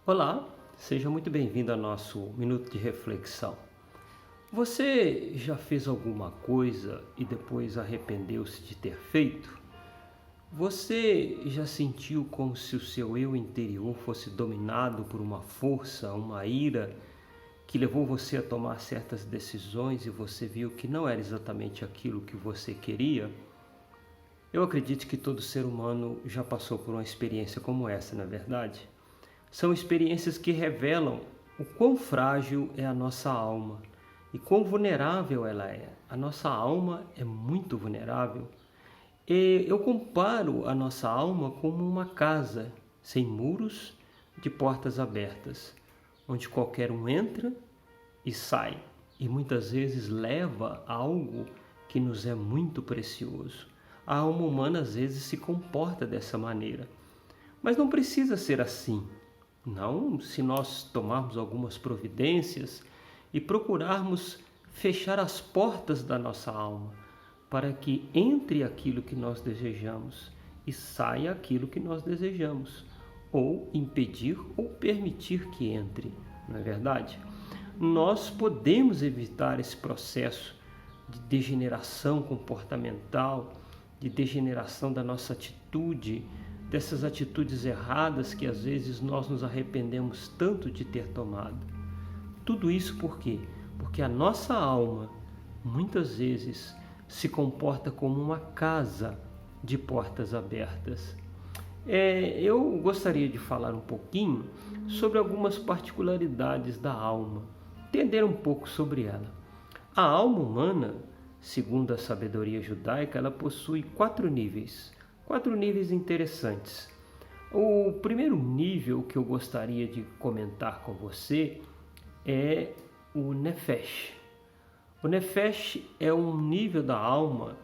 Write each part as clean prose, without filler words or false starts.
Olá, seja muito bem-vindo ao nosso Minuto de Reflexão. Você já fez alguma coisa e depois arrependeu-se de ter feito? Você já sentiu como se o seu eu interior fosse dominado por uma força, uma ira, que levou você a tomar certas decisões e você viu que não era exatamente aquilo que você queria? Eu acredito que todo ser humano já passou por uma experiência como essa, não é verdade? São experiências que revelam o quão frágil é a nossa alma e quão vulnerável ela é. A nossa alma é muito vulnerável. E eu comparo a nossa alma como uma casa sem muros, de portas abertas, onde qualquer um entra e sai, e muitas vezes leva algo que nos é muito precioso. A alma humana às vezes se comporta dessa maneira, mas não precisa ser assim. Não, se nós tomarmos algumas providências e procurarmos fechar as portas da nossa alma para que entre aquilo que nós desejamos e saia aquilo que nós desejamos, ou impedir ou permitir que entre, não é verdade? Nós podemos evitar esse processo de degeneração comportamental, de degeneração da nossa atitude, dessas atitudes erradas que às vezes nós nos arrependemos tanto de ter tomado. Tudo isso por quê? Porque a nossa alma muitas vezes se comporta como uma casa de portas abertas. Eu gostaria de falar um pouquinho sobre algumas particularidades da alma, entender um pouco sobre ela. A alma humana, segundo a sabedoria judaica, ela possui quatro níveis interessantes. O primeiro nível que eu gostaria de comentar com você é o Nefesh. O Nefesh é um nível da alma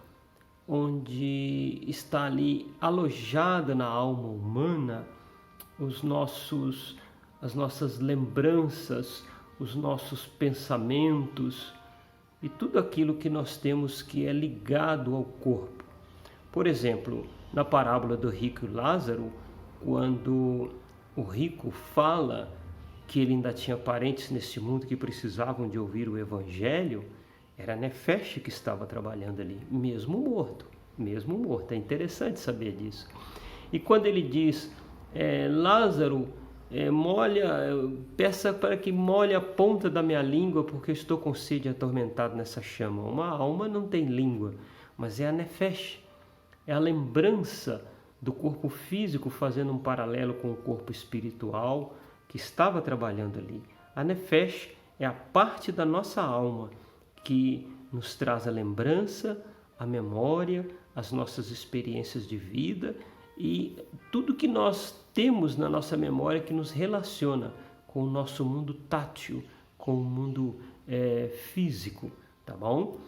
onde está ali alojada na alma humana as nossas lembranças, os nossos pensamentos e tudo aquilo que nós temos que é ligado ao corpo. Por exemplo, na parábola do rico e Lázaro, quando o rico fala que ele ainda tinha parentes nesse mundo que precisavam de ouvir o evangelho, era Nefesh que estava trabalhando ali, mesmo morto. É interessante saber disso. E quando ele diz, Lázaro, peça para que molhe a ponta da minha língua, porque eu estou com sede atormentado nessa chama. Uma alma não tem língua, mas é a Nefesh. É a lembrança do corpo físico fazendo um paralelo com o corpo espiritual que estava trabalhando ali. A Nefesh é a parte da nossa alma que nos traz a lembrança, a memória, as nossas experiências de vida e tudo que nós temos na nossa memória que nos relaciona com o nosso mundo tátil, com o mundo físico, tá bom?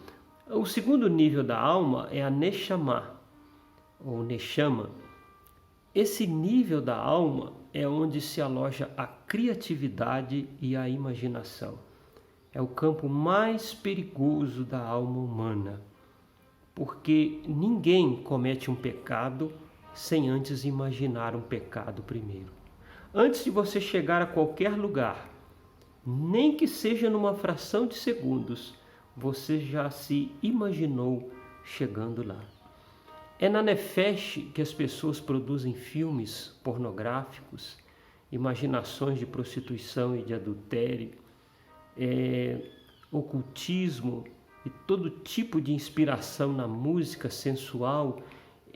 O segundo nível da alma é a Neshama, ou Neshama. Esse nível da alma é onde se aloja a criatividade e a imaginação. É o campo mais perigoso da alma humana, porque ninguém comete um pecado sem antes imaginar um pecado primeiro. Antes de você chegar a qualquer lugar, nem que seja numa fração de segundos, você já se imaginou chegando lá. É na Nefesh que as pessoas produzem filmes pornográficos, imaginações de prostituição e de adultério, ocultismo e todo tipo de inspiração na música sensual,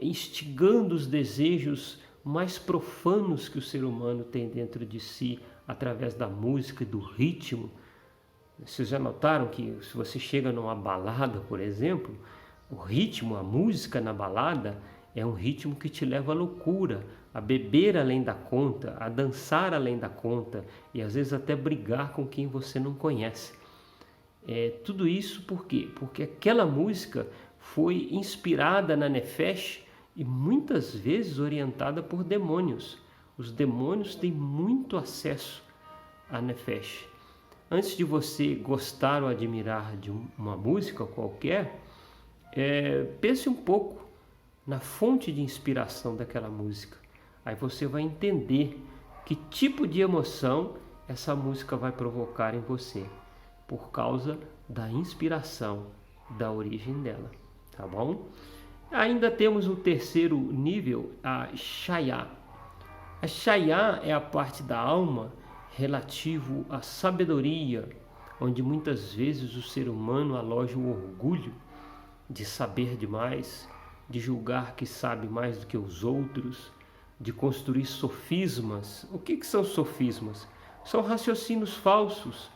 instigando os desejos mais profanos que o ser humano tem dentro de si através da música e do ritmo. Vocês já notaram que se você chega numa balada, por exemplo, o ritmo, a música na balada é um ritmo que te leva à loucura, a beber além da conta, a dançar além da conta e às vezes até brigar com quem você não conhece. Tudo isso por quê? Porque aquela música foi inspirada na Nefesh e muitas vezes orientada por demônios. Os demônios têm muito acesso à Nefesh. Antes de você gostar ou admirar de uma música qualquer, pense um pouco na fonte de inspiração daquela música. Aí você vai entender que tipo de emoção essa música vai provocar em você, por causa da inspiração, da origem dela, tá bom? Ainda temos o terceiro nível, a Shaya. A Shaya é a parte da alma relativo à sabedoria, onde muitas vezes o ser humano aloja o orgulho de saber demais, de julgar que sabe mais do que os outros, de construir sofismas. O que são sofismas? São raciocínios falsos.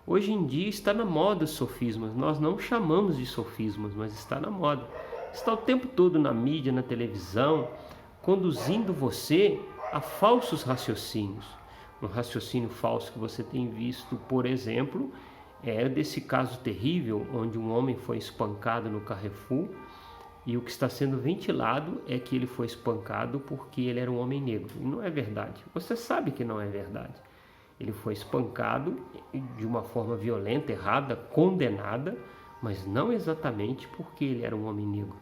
Hoje em dia está na moda sofismas. Nós não chamamos de sofismas, mas está na moda. Está o tempo todo na mídia, na televisão, conduzindo você a falsos raciocínios. Um raciocínio falso que você tem visto, por exemplo, é desse caso terrível onde um homem foi espancado no Carrefour, e o que está sendo ventilado é que ele foi espancado porque ele era um homem negro. E não é verdade. Você sabe que não é verdade. Ele foi espancado de uma forma violenta, errada, condenada, mas não exatamente porque ele era um homem negro.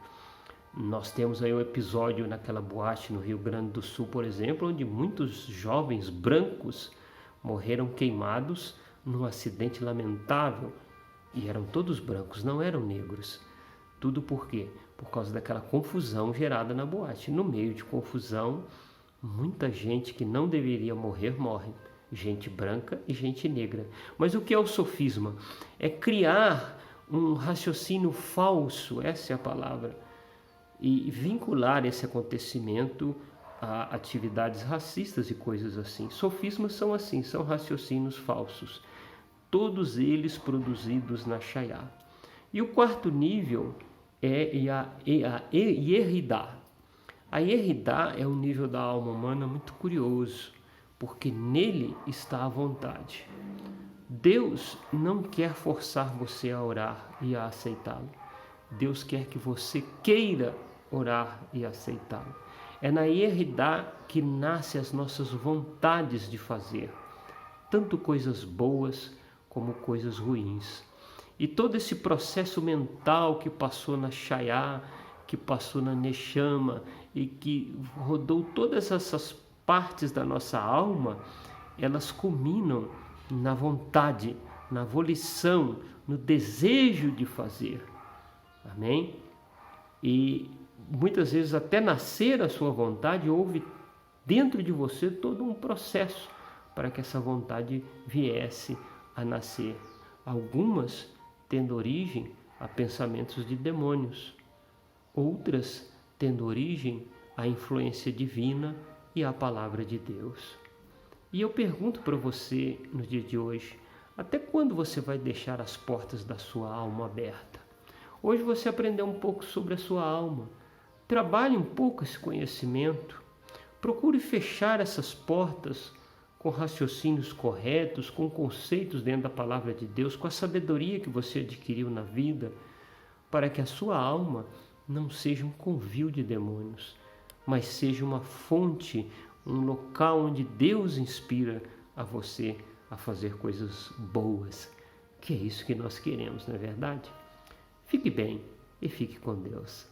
Nós temos aí um episódio naquela boate no Rio Grande do Sul, por exemplo, onde muitos jovens brancos morreram queimados num acidente lamentável. E eram todos brancos, não eram negros. Tudo por quê? Por causa daquela confusão gerada na boate. No meio de confusão, muita gente que não deveria morrer, morre. Gente branca e gente negra. Mas o que é o sofisma? É criar um raciocínio falso, essa é a palavra, e vincular esse acontecimento a atividades racistas e coisas assim. Sofismas são assim, são raciocínios falsos. Todos eles produzidos na Shaya. E o quarto nível é a Yeridá. A Yeridá é um nível da alma humana muito curioso, porque nele está a vontade. Deus não quer forçar você a orar e a aceitá-lo. Deus quer que você queira orar e aceitá-lo. É na Yeridá que nascem as nossas vontades de fazer, tanto coisas boas como coisas ruins. E todo esse processo mental que passou na Shaya, que passou na Neshama e que rodou todas essas partes da nossa alma, elas culminam na vontade, na volição, no desejo de fazer. Amém? E muitas vezes até nascer a sua vontade, houve dentro de você todo um processo para que essa vontade viesse a nascer. Algumas tendo origem a pensamentos de demônios, outras tendo origem à influência divina e à palavra de Deus. E eu pergunto para você no dia de hoje, até quando você vai deixar as portas da sua alma aberta? Hoje você aprendeu um pouco sobre a sua alma. Trabalhe um pouco esse conhecimento. Procure fechar essas portas com raciocínios corretos, com conceitos dentro da palavra de Deus, com a sabedoria que você adquiriu na vida, para que a sua alma não seja um covil de demônios, mas seja uma fonte, um local onde Deus inspira a você a fazer coisas boas, que é isso que nós queremos, não é verdade? Fique bem e fique com Deus.